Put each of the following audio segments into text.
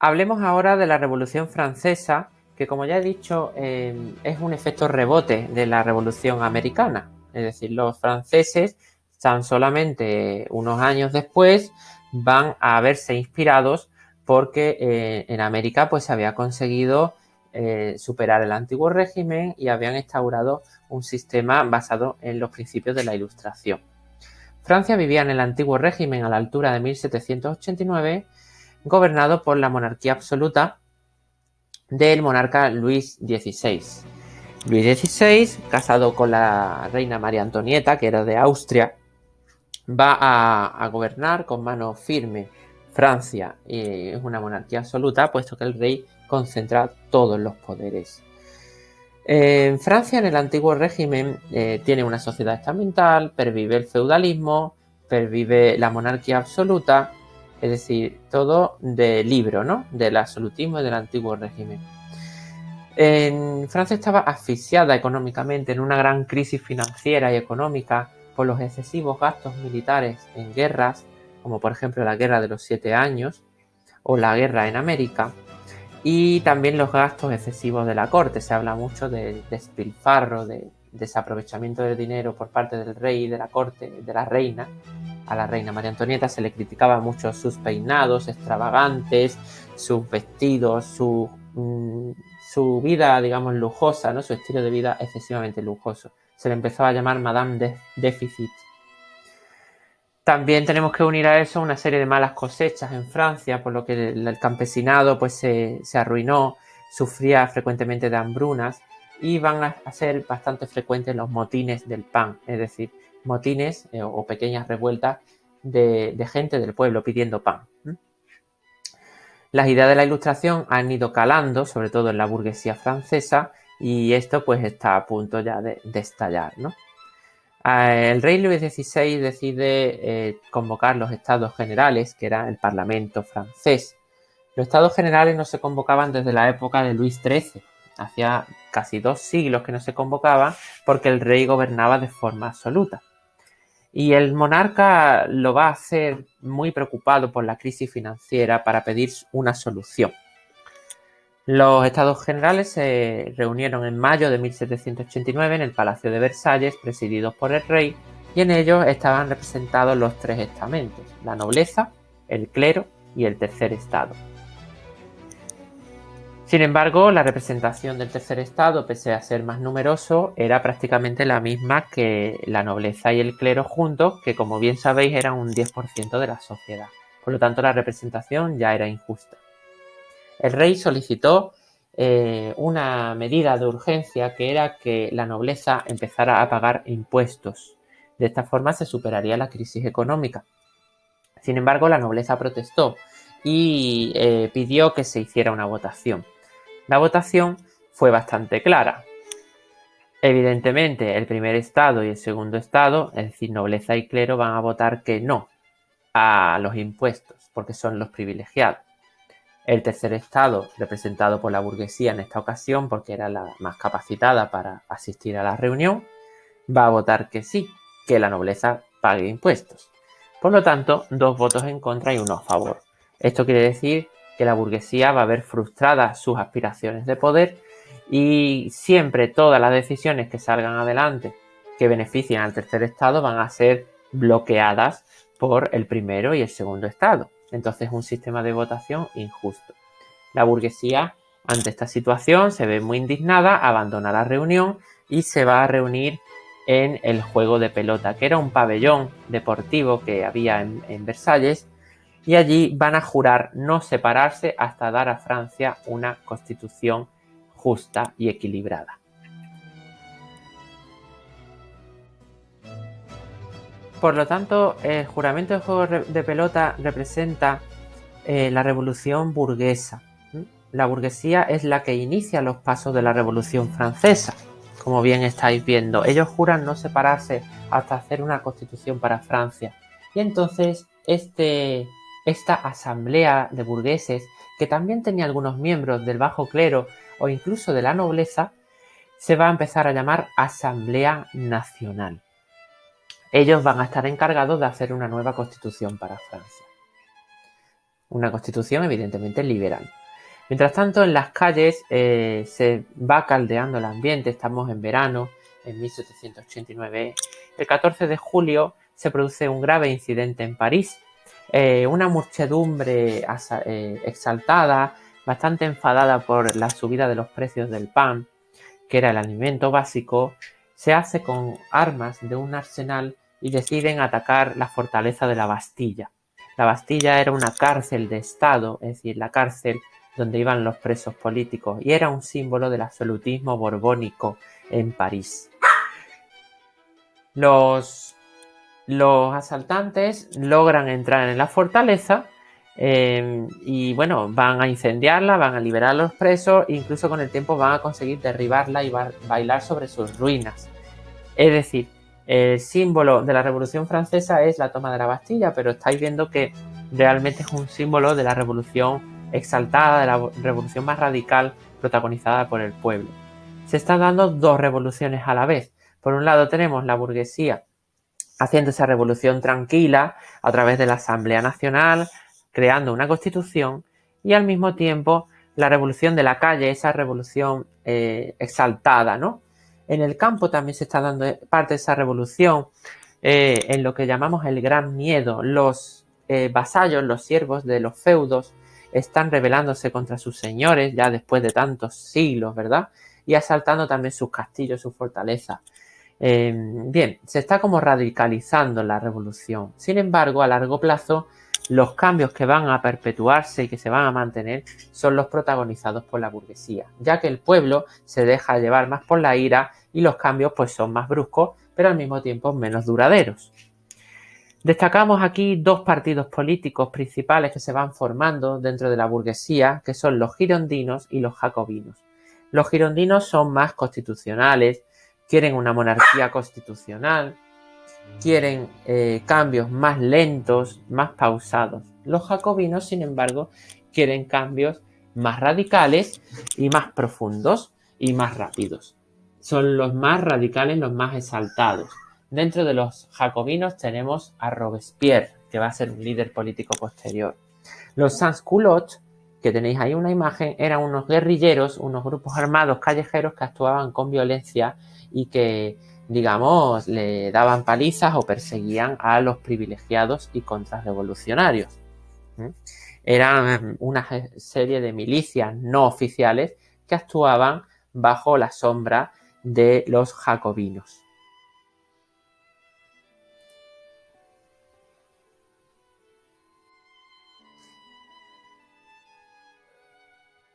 Hablemos ahora de la Revolución Francesa, que como ya he dicho, es un efecto rebote de la Revolución Americana. Es decir, los franceses, tan solamente unos años después, van a verse inspirados porque en América pues, se había conseguido superar el antiguo régimen y habían instaurado un sistema basado en los principios de la Ilustración. Francia vivía en el antiguo régimen a la altura de 1789, gobernado por la monarquía absoluta del monarca Luis XVI. Luis XVI, casado con la reina María Antonieta, que era de Austria, va a gobernar con mano firme Francia. Es una monarquía absoluta, puesto que el rey concentra todos los poderes. En Francia, en el antiguo régimen, tiene una sociedad estamental, pervive el feudalismo, pervive la monarquía absoluta, es decir, todo de libro, ¿no? Del absolutismo y del antiguo régimen. En Francia estaba asfixiada económicamente en una gran crisis financiera y económica por los excesivos gastos militares en guerras, como por ejemplo la Guerra de los 7 Años o la guerra en América, y también los gastos excesivos de la corte. Se habla mucho de despilfarro, de desaprovechamiento del dinero por parte del rey y de la corte, de la reina. A la reina María Antonieta se le criticaba mucho sus peinados extravagantes, sus vestidos, su vida, digamos, lujosa, ¿no? Su estilo de vida excesivamente lujoso. Se le empezó a llamar Madame Déficit. También tenemos que unir a eso una serie de malas cosechas en Francia, por lo que el campesinado pues, se arruinó, sufría frecuentemente de hambrunas y van a ser bastante frecuentes los motines del pan, es decir, motines o pequeñas revueltas de gente del pueblo pidiendo pan. Las ideas de la Ilustración han ido calando, sobre todo en la burguesía francesa, y esto pues está a punto ya de estallar, ¿no? El rey Luis XVI decide convocar los Estados Generales, que era el Parlamento francés. Los Estados Generales no se convocaban desde la época de Luis XIII. Hacía casi 2 siglos que no se convocaban porque el rey gobernaba de forma absoluta. Y el monarca lo va a hacer muy preocupado por la crisis financiera para pedir una solución. Los Estados Generales se reunieron en mayo de 1789 en el Palacio de Versalles, presididos por el rey, y en ellos estaban representados los 3 estamentos: la nobleza, el clero y el tercer estado. Sin embargo, la representación del tercer estado, pese a ser más numeroso, era prácticamente la misma que la nobleza y el clero juntos, que como bien sabéis eran un 10% de la sociedad. Por lo tanto, la representación ya era injusta. El rey solicitó una medida de urgencia, que era que la nobleza empezara a pagar impuestos. De esta forma se superaría la crisis económica. Sin embargo, la nobleza protestó y pidió que se hiciera una votación. La votación fue bastante clara. Evidentemente, el primer estado y el segundo estado, es decir, nobleza y clero, van a votar que no a los impuestos, porque son los privilegiados. El tercer estado, representado por la burguesía en esta ocasión, porque era la más capacitada para asistir a la reunión, va a votar que sí, que la nobleza pague impuestos. Por lo tanto, 2 votos en contra y 1 a favor. Esto quiere decir que la burguesía va a ver frustradas sus aspiraciones de poder y siempre todas las decisiones que salgan adelante que beneficien al tercer estado van a ser bloqueadas por el primero y el segundo estado. Entonces, un sistema de votación injusto. La burguesía, ante esta situación, se ve muy indignada, abandona la reunión y se va a reunir en el juego de pelota, que era un pabellón deportivo que había en Versalles, y allí van a jurar no separarse hasta dar a Francia una constitución justa y equilibrada. Por lo tanto, el juramento de juego de pelota representa la revolución burguesa. La burguesía es la que inicia los pasos de la Revolución Francesa, como bien estáis viendo. Ellos juran no separarse hasta hacer una constitución para Francia. Y entonces esta asamblea de burgueses, que también tenía algunos miembros del bajo clero o incluso de la nobleza, se va a empezar a llamar Asamblea Nacional. Ellos van a estar encargados de hacer una nueva constitución para Francia. una constitución evidentemente liberal. Mientras tanto, en las calles se va caldeando el ambiente, estamos en verano, en 1789. El 14 de julio se produce un grave incidente en París. Una muchedumbre exaltada, bastante enfadada por la subida de los precios del pan, que era el alimento básico, se hace con armas de un arsenal y deciden atacar la fortaleza de la Bastilla. La Bastilla era una cárcel de Estado, es decir, la cárcel donde iban los presos políticos, y era un símbolo del absolutismo borbónico en París. Los asaltantes logran entrar en la fortaleza y bueno, van a incendiarla, van a liberar a los presos e incluso con el tiempo van a conseguir derribarla y bailar sobre sus ruinas. Es decir, el símbolo de la Revolución Francesa es la toma de la Bastilla, pero estáis viendo que realmente es un símbolo de la revolución exaltada, de la revolución más radical protagonizada por el pueblo. Se están dando dos revoluciones a la vez. Por un lado tenemos la burguesía haciendo esa revolución tranquila a través de la Asamblea Nacional, creando una constitución, y al mismo tiempo la revolución de la calle, esa revolución exaltada, ¿no? En el campo también se está dando parte de esa revolución en lo que llamamos el Gran Miedo. Los vasallos, los siervos de los feudos, están rebelándose contra sus señores ya después de tantos siglos, ¿verdad? Y asaltando también sus castillos, sus fortalezas. Bien, se está como radicalizando la revolución. Sin embargo, a largo plazo, los cambios que van a perpetuarse y que se van a mantener son los protagonizados por la burguesía, ya que el pueblo se deja llevar más por la ira y los cambios pues son más bruscos, pero al mismo tiempo menos duraderos. Destacamos aquí dos partidos políticos principales que se van formando dentro de la burguesía, que son los girondinos y los jacobinos. Los girondinos son más constitucionales, quieren una monarquía constitucional, quieren cambios más lentos, más pausados. Los jacobinos, sin embargo, quieren cambios más radicales y más profundos y más rápidos. Son los más radicales, los más exaltados. Dentro de los jacobinos tenemos a Robespierre, que va a ser un líder político posterior. Los sans-culottes, que tenéis ahí una imagen, eran unos guerrilleros, unos grupos armados callejeros que actuaban con violencia y que, digamos, le daban palizas o perseguían a los privilegiados y contrarrevolucionarios. Eran una serie de milicias no oficiales que actuaban bajo la sombra de los jacobinos.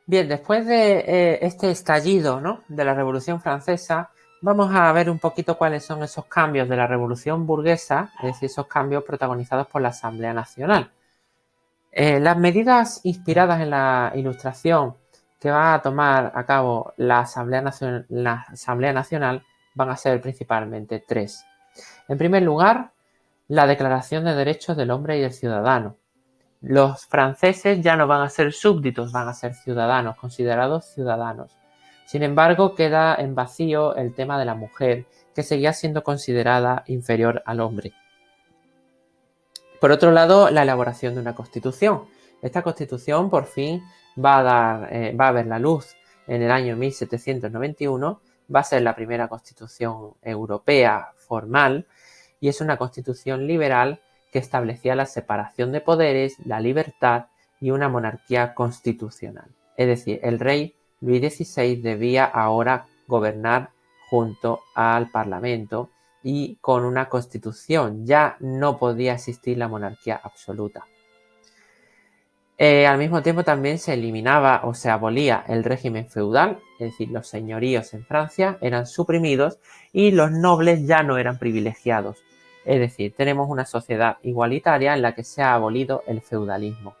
Bien, después de este estallido, ¿no?, de la Revolución Francesa, vamos a ver un poquito cuáles son esos cambios de la Revolución Burguesa, es decir, esos cambios protagonizados por la Asamblea Nacional. Las medidas inspiradas en la Ilustración que va a tomar a cabo la Asamblea Nacional van a ser principalmente tres. En primer lugar, la Declaración de Derechos del Hombre y del Ciudadano. Los franceses ya no van a ser súbditos, van a ser ciudadanos, considerados ciudadanos. Sin embargo, queda en vacío el tema de la mujer, que seguía siendo considerada inferior al hombre. Por otro lado, la elaboración de una constitución. Esta constitución por fin va a ver la luz en el año 1791, va a ser la primera constitución europea formal y es una constitución liberal que establecía la separación de poderes, la libertad y una monarquía constitucional. Es decir, el rey Luis XVI debía ahora gobernar junto al Parlamento y con una constitución. Ya no podía existir la monarquía absoluta. Al mismo tiempo también se eliminaba o se abolía el régimen feudal, es decir, los señoríos en Francia eran suprimidos y los nobles ya no eran privilegiados. Es decir, tenemos una sociedad igualitaria en la que se ha abolido el feudalismo.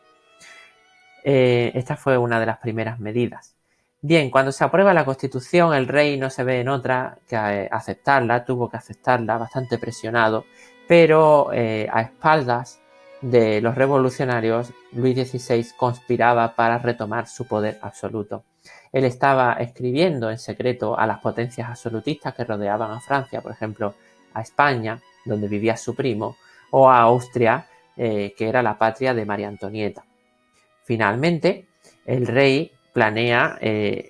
Esta fue una de las primeras medidas. Bien, cuando se aprueba la Constitución, el rey no se ve en otra que aceptarla, tuvo que aceptarla, bastante presionado, pero a espaldas de los revolucionarios, Luis XVI conspiraba para retomar su poder absoluto. Él estaba escribiendo en secreto a las potencias absolutistas que rodeaban a Francia, por ejemplo, a España, donde vivía su primo, o a Austria, que era la patria de María Antonieta. Finalmente, el rey planea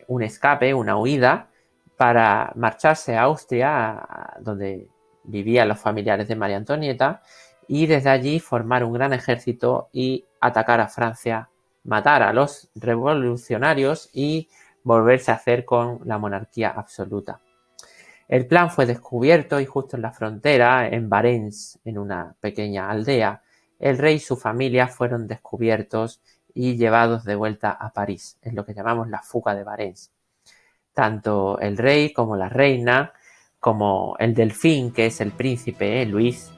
un escape, una huida, para marcharse a Austria, donde vivían los familiares de María Antonieta, y desde allí formar un gran ejército y atacar a Francia, matar a los revolucionarios y volverse a hacer con la monarquía absoluta. El plan fue descubierto y justo en la frontera, en Varens, en una pequeña aldea, el rey y su familia fueron descubiertos y llevados de vuelta a París, en lo que llamamos la fuga de Varens. Tanto el rey como la reina, como el delfín, que es el príncipe Luis,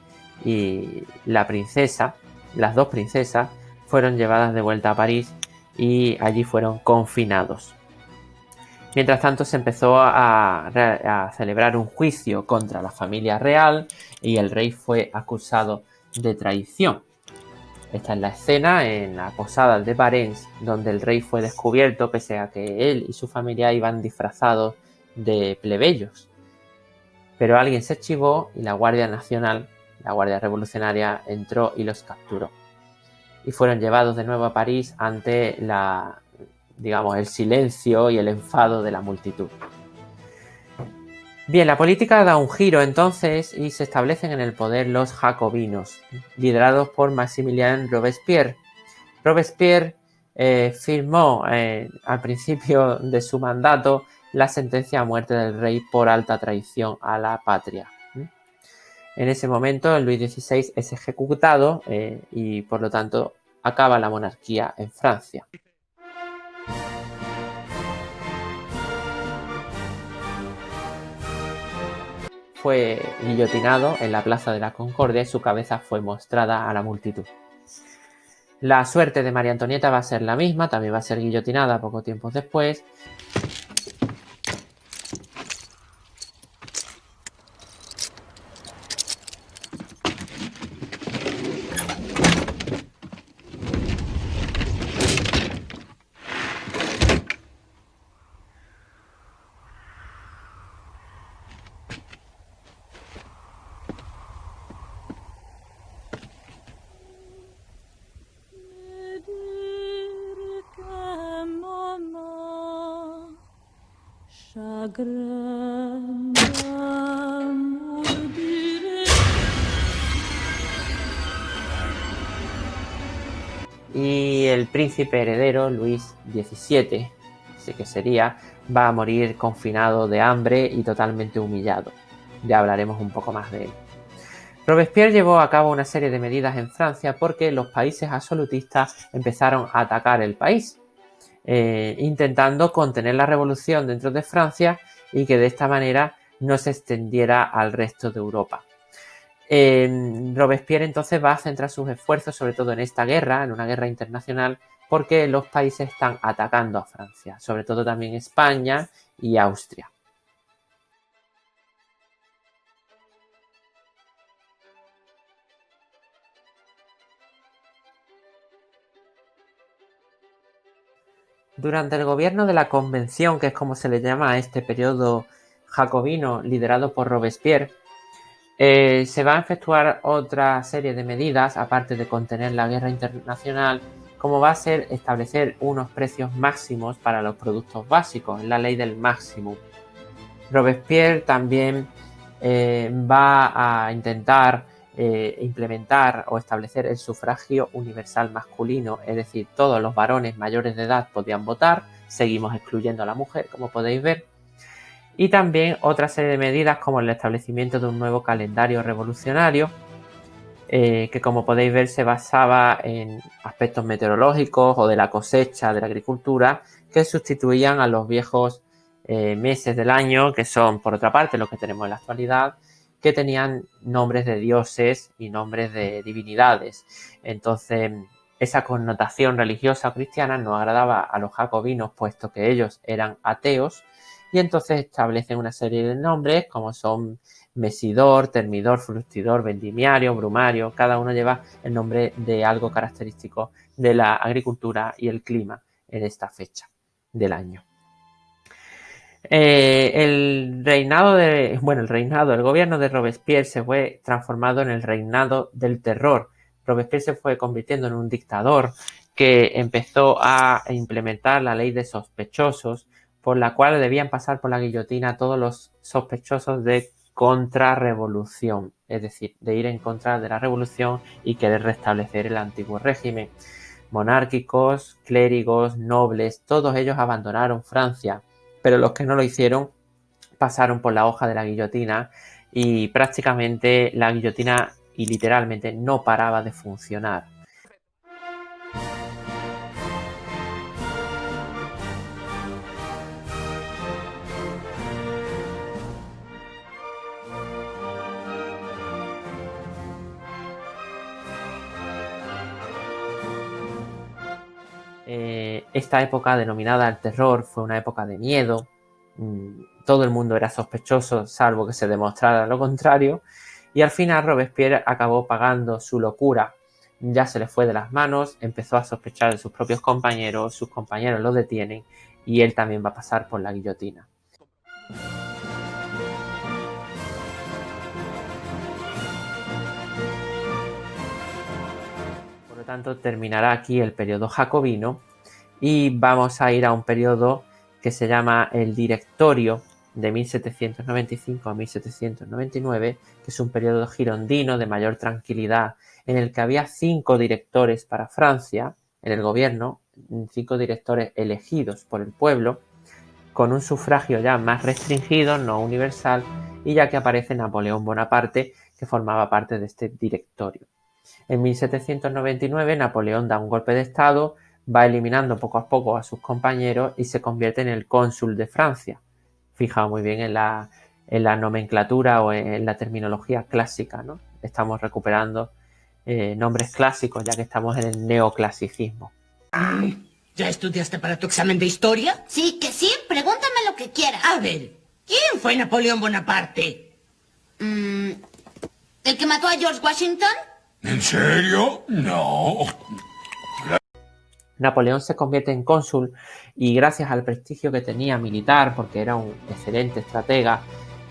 y la princesa, las dos princesas, fueron llevadas de vuelta a París y allí fueron confinados. Mientras tanto, se empezó a celebrar un juicio contra la familia real y el rey fue acusado de traición. Esta es la escena en la posada de Varens, donde el rey fue descubierto, pese a que él y su familia iban disfrazados de plebeyos. Pero alguien se chivó y la Guardia Nacional, la Guardia Revolucionaria, entró y los capturó. Y fueron llevados de nuevo a París ante el silencio y el enfado de la multitud. Bien, la política da un giro entonces y se establecen en el poder los jacobinos, liderados por Maximilien Robespierre. Robespierre firmó al principio de su mandato la sentencia a muerte del rey por alta traición a la patria. En ese momento, Luis XVI es ejecutado y por lo tanto acaba la monarquía en Francia. Fue guillotinado en la Plaza de la Concordia y su cabeza fue mostrada a la multitud. La suerte de María Antonieta va a ser la misma, también va a ser guillotinada poco tiempo después. Y el príncipe heredero, Luis XVII, que sería, va a morir confinado de hambre y totalmente humillado. Ya hablaremos un poco más de él. Robespierre llevó a cabo una serie de medidas en Francia porque los países absolutistas empezaron a atacar el país, intentando contener la revolución dentro de Francia y que de esta manera no se extendiera al resto de Europa. Robespierre entonces va a centrar sus esfuerzos sobre todo en esta guerra, en una guerra internacional, porque los países están atacando a Francia, sobre todo también España y Austria. Durante el gobierno de la Convención, que es como se le llama a este periodo jacobino liderado por Robespierre, se va a efectuar otra serie de medidas, aparte de contener la guerra internacional, como va a ser establecer unos precios máximos para los productos básicos, la ley del máximo. Robespierre también va a intentar implementar o establecer el sufragio universal masculino, es decir, todos los varones mayores de edad podían votar, seguimos excluyendo a la mujer, como podéis ver, y también otra serie de medidas como el establecimiento de un nuevo calendario revolucionario, que como podéis ver se basaba en aspectos meteorológicos o de la cosecha, de la agricultura, que sustituían a los viejos meses del año, que son por otra parte los que tenemos en la actualidad, que tenían nombres de dioses y nombres de divinidades. Entonces, esa connotación religiosa o cristiana no agradaba a los jacobinos, puesto que ellos eran ateos, y entonces establecen una serie de nombres como son Mesidor, Termidor, Fructidor, Vendimiario, Brumario. Cada uno lleva el nombre de algo característico de la agricultura y el clima en esta fecha del año. El gobierno de Robespierre se fue transformado en el reinado del terror. Robespierre se fue convirtiendo en un dictador que empezó a implementar la ley de sospechosos, por la cual debían pasar por la guillotina todos los sospechosos de contrarrevolución, es decir, de ir en contra de la revolución y querer restablecer el antiguo régimen. Monárquicos, clérigos, nobles, todos ellos abandonaron Francia, pero los que no lo hicieron pasaron por la hoja de la guillotina y prácticamente la guillotina y literalmente no paraba de funcionar. Esta época denominada el terror fue una época de miedo. Todo el mundo era sospechoso, salvo que se demostrara lo contrario. Y al final Robespierre acabó pagando su locura. Ya se le fue de las manos, empezó a sospechar de sus propios compañeros, sus compañeros lo detienen y él también va a pasar por la guillotina. Por lo tanto, terminará aquí el periodo jacobino y vamos a ir a un periodo que se llama el Directorio, de 1795 a 1799, que es un periodo girondino de mayor tranquilidad, en el que había 5 directores para Francia en el gobierno, 5 directores elegidos por el pueblo, con un sufragio ya más restringido, no universal, y ya que aparece Napoleón Bonaparte, que formaba parte de este directorio. En 1799 Napoleón da un golpe de estado, va eliminando poco a poco a sus compañeros y se convierte en el cónsul de Francia. Fijaos muy bien en la nomenclatura o en la terminología clásica, ¿no? Estamos recuperando nombres clásicos ya que estamos en el neoclasicismo. ¿Ya estudiaste para tu examen de historia? Sí, que sí, pregúntame lo que quieras. A ver, ¿quién fue Napoleón Bonaparte? ¿El que mató a George Washington? ¿En serio? No. Napoleón se convierte en cónsul y gracias al prestigio que tenía militar, porque era un excelente estratega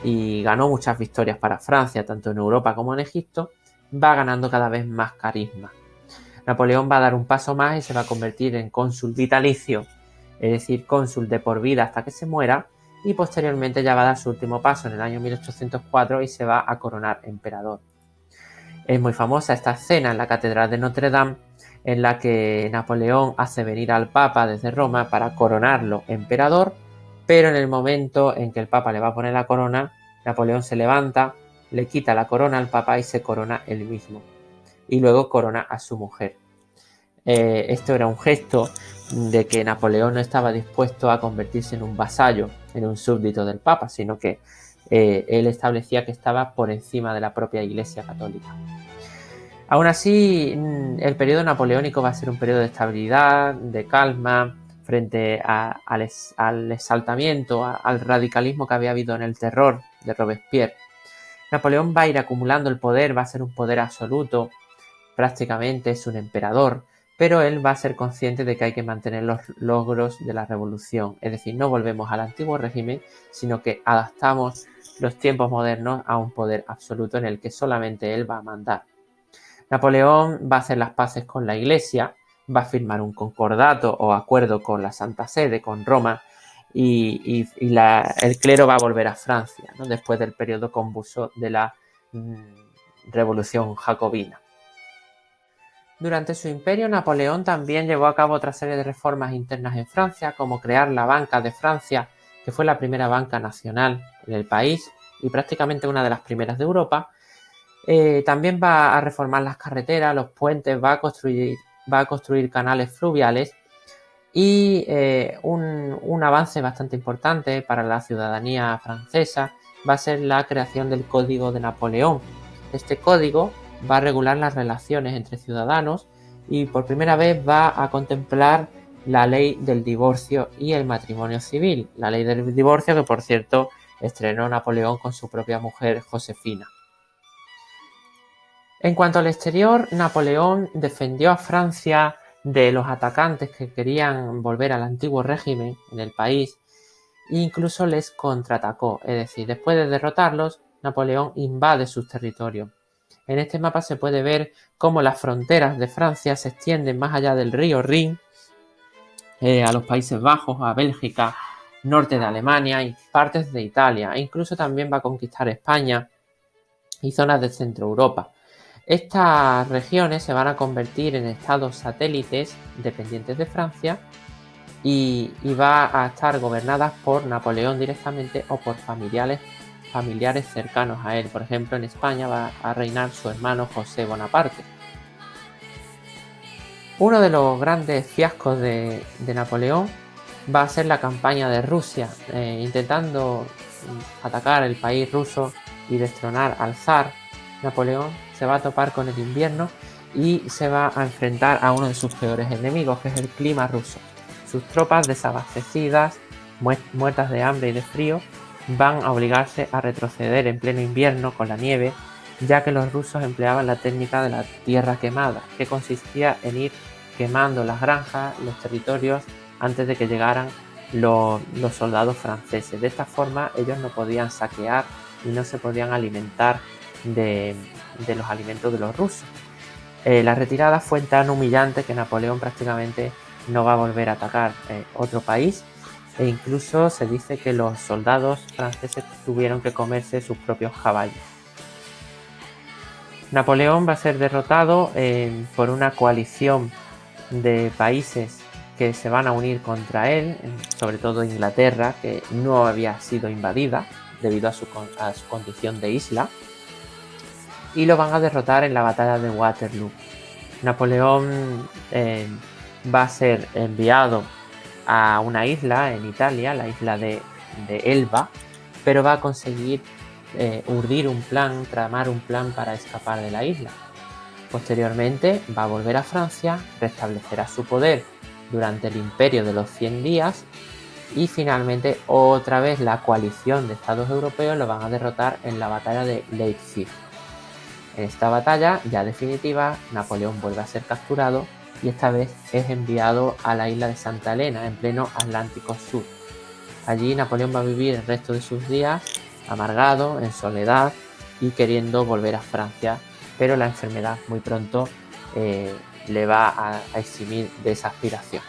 y ganó muchas victorias para Francia, tanto en Europa como en Egipto, va ganando cada vez más carisma. Napoleón va a dar un paso más y se va a convertir en cónsul vitalicio, es decir, cónsul de por vida hasta que se muera, y posteriormente ya va a dar su último paso en el año 1804 y se va a coronar emperador. Es muy famosa esta escena en la Catedral de Notre Dame, en la que Napoleón hace venir al Papa desde Roma para coronarlo emperador, pero en el momento en que el Papa le va a poner la corona, Napoleón se levanta, le quita la corona al Papa y se corona él mismo. Y luego corona a su mujer. Esto era un gesto de que Napoleón no estaba dispuesto a convertirse en un vasallo, en un súbdito del Papa, sino que él establecía que estaba por encima de la propia Iglesia Católica. Aún así, el periodo napoleónico va a ser un periodo de estabilidad, de calma, frente al exaltamiento, al radicalismo que había habido en el terror de Robespierre. Napoleón va a ir acumulando el poder, va a ser un poder absoluto, prácticamente es un emperador, pero él va a ser consciente de que hay que mantener los logros de la revolución, es decir, no volvemos al antiguo régimen, sino que adaptamos los tiempos modernos a un poder absoluto en el que solamente él va a mandar. Napoleón va a hacer las paces con la Iglesia, va a firmar un concordato o acuerdo con la Santa Sede, con Roma, y el clero va a volver a Francia, ¿no? Después del periodo convulso de la revolución jacobina. Durante su imperio, Napoleón también llevó a cabo otra serie de reformas internas en Francia, como crear la Banca de Francia, que fue la primera banca nacional en el país y prácticamente una de las primeras de Europa. También va a reformar las carreteras, los puentes, va a construir canales fluviales y un avance bastante importante para la ciudadanía francesa va a ser la creación del Código de Napoleón. Este código va a regular las relaciones entre ciudadanos y por primera vez va a contemplar la ley del divorcio y el matrimonio civil. La ley del divorcio que, por cierto, estrenó Napoleón con su propia mujer Josefina. En cuanto al exterior, Napoleón defendió a Francia de los atacantes que querían volver al antiguo régimen en el país e incluso les contraatacó, es decir, después de derrotarlos, Napoleón invade sus territorios. En este mapa se puede ver cómo las fronteras de Francia se extienden más allá del río Rin, a los Países Bajos, a Bélgica, norte de Alemania y partes de Italia, e incluso también va a conquistar España y zonas de Centro Europa. Estas regiones se van a convertir en estados satélites dependientes de Francia y va a estar gobernadas por Napoleón directamente o por familiares cercanos a él. Por ejemplo, en España va a reinar su hermano José Bonaparte. Uno de los grandes fiascos de Napoleón va a ser la campaña de Rusia, intentando atacar el país ruso y destronar al zar. Napoleón se va a topar con el invierno y se va a enfrentar a uno de sus peores enemigos, que es el clima ruso. Sus tropas desabastecidas, muertas de hambre y de frío, van a obligarse a retroceder en pleno invierno con la nieve, ya que los rusos empleaban la técnica de la tierra quemada, que consistía en ir quemando las granjas, los territorios, antes de que llegaran los soldados franceses. De esta forma ellos no podían saquear y no se podían alimentar de los alimentos de los rusos. La retirada fue tan humillante que Napoleón prácticamente no va a volver a atacar otro país, e incluso se dice que los soldados franceses tuvieron que comerse sus propios caballos. Napoleón va a ser derrotado por una coalición de países que se van a unir contra él, sobre todo Inglaterra, que no había sido invadida debido a su condición de isla, y lo van a derrotar en la batalla de Waterloo. Napoleón va a ser enviado a una isla en Italia, la isla de Elba, pero va a conseguir tramar un plan para escapar de la isla. Posteriormente va a volver a Francia, restablecerá su poder durante el imperio de los 100 días y finalmente otra vez la coalición de estados europeos lo van a derrotar en la batalla de Leipzig. En esta batalla ya definitiva, Napoleón vuelve a ser capturado y esta vez es enviado a la isla de Santa Elena, en pleno Atlántico Sur. Allí Napoleón va a vivir el resto de sus días amargado, en soledad y queriendo volver a Francia, pero la enfermedad muy pronto le va a eximir de esa aspiración.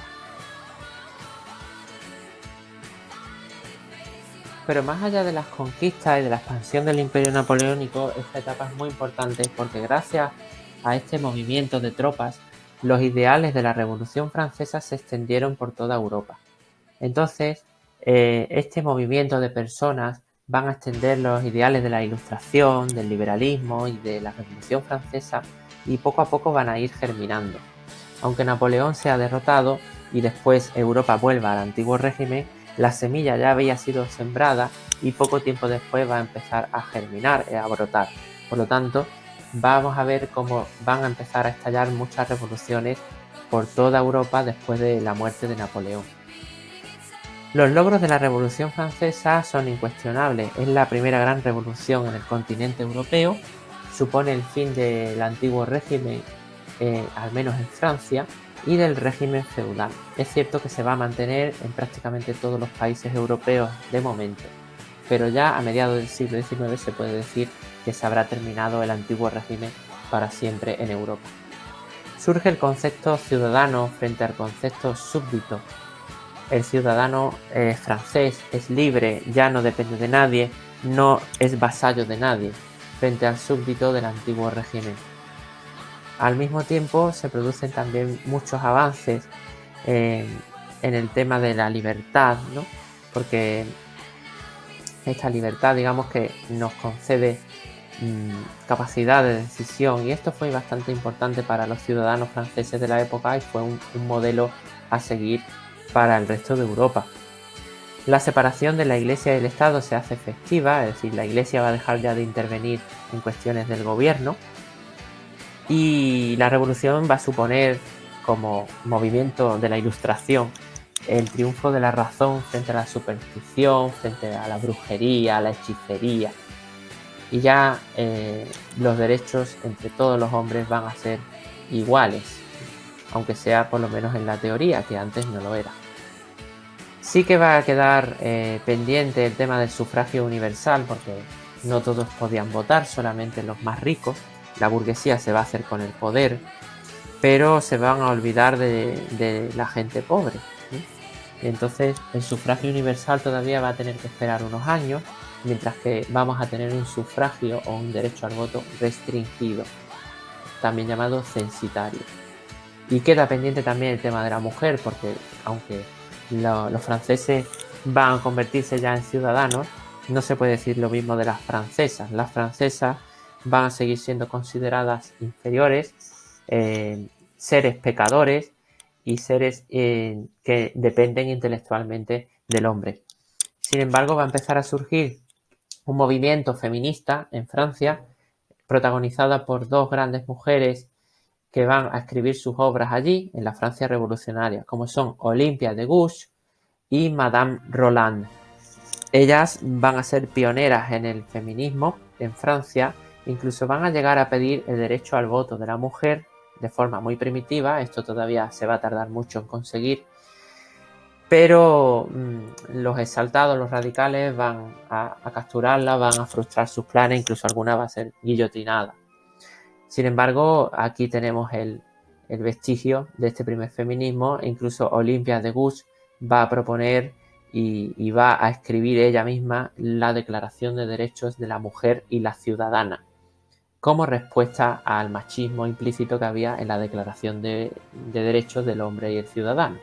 Pero más allá de las conquistas y de la expansión del imperio napoleónico, esta etapa es muy importante porque gracias a este movimiento de tropas, los ideales de la Revolución Francesa se extendieron por toda Europa. Entonces, este movimiento de personas van a extender los ideales de la Ilustración, del liberalismo y de la Revolución Francesa, y poco a poco van a ir germinando. Aunque Napoleón sea derrotado y después Europa vuelva al antiguo régimen, la semilla ya había sido sembrada y poco tiempo después va a empezar a germinar y a brotar. Por lo tanto, vamos a ver cómo van a empezar a estallar muchas revoluciones por toda Europa después de la muerte de Napoleón. Los logros de la Revolución Francesa son incuestionables. Es la primera gran revolución en el continente europeo, supone el fin del antiguo régimen, al menos en Francia, y del régimen feudal. Es cierto que se va a mantener en prácticamente todos los países europeos de momento, pero ya a mediados del siglo XIX se puede decir que se habrá terminado el antiguo régimen para siempre en Europa. Surge el concepto ciudadano frente al concepto súbdito. El ciudadano francés es libre, ya no depende de nadie, no es vasallo de nadie, frente al súbdito del antiguo régimen. Al mismo tiempo se producen también muchos avances en el tema de la libertad, ¿no? Porque esta libertad, digamos, que nos concede capacidad de decisión, y esto fue bastante importante para los ciudadanos franceses de la época y fue un modelo a seguir para el resto de Europa. La separación de la Iglesia y el Estado se hace efectiva, es decir, la Iglesia va a dejar ya de intervenir en cuestiones del gobierno, y la revolución va a suponer, como movimiento de la Ilustración, el triunfo de la razón frente a la superstición, frente a la brujería, a la hechicería, y ya los derechos entre todos los hombres van a ser iguales, aunque sea por lo menos en la teoría, que antes no lo era. Sí que va a quedar pendiente el tema del sufragio universal, porque no todos podían votar, solamente los más ricos, la burguesía se va a hacer con el poder, pero se van a olvidar de la gente pobre, ¿sí? Entonces el sufragio universal todavía va a tener que esperar unos años, mientras que vamos a tener un sufragio o un derecho al voto restringido, también llamado censitario. Y queda pendiente también el tema de la mujer, porque aunque los franceses van a convertirse ya en ciudadanos, no se puede decir lo mismo de las francesas. Las francesas van a seguir siendo consideradas inferiores, seres pecadores y seres que dependen intelectualmente del hombre. Sin embargo, va a empezar a surgir un movimiento feminista en Francia, protagonizada por dos grandes mujeres que van a escribir sus obras allí, en la Francia revolucionaria, como son Olympia de Gouges y Madame Roland. Ellas van a ser pioneras en el feminismo en Francia, incluso van a llegar a pedir el derecho al voto de la mujer de forma muy primitiva. Esto todavía se va a tardar mucho en conseguir, pero los exaltados, los radicales, van a capturarla, van a frustrar sus planes, incluso alguna va a ser guillotinada. Sin embargo, aquí tenemos el vestigio de este primer feminismo. Incluso Olympia de Gouges va a proponer y va a escribir ella misma la Declaración de Derechos de la Mujer y la Ciudadana, como respuesta al machismo implícito que había en la Declaración de Derechos del Hombre y el Ciudadano.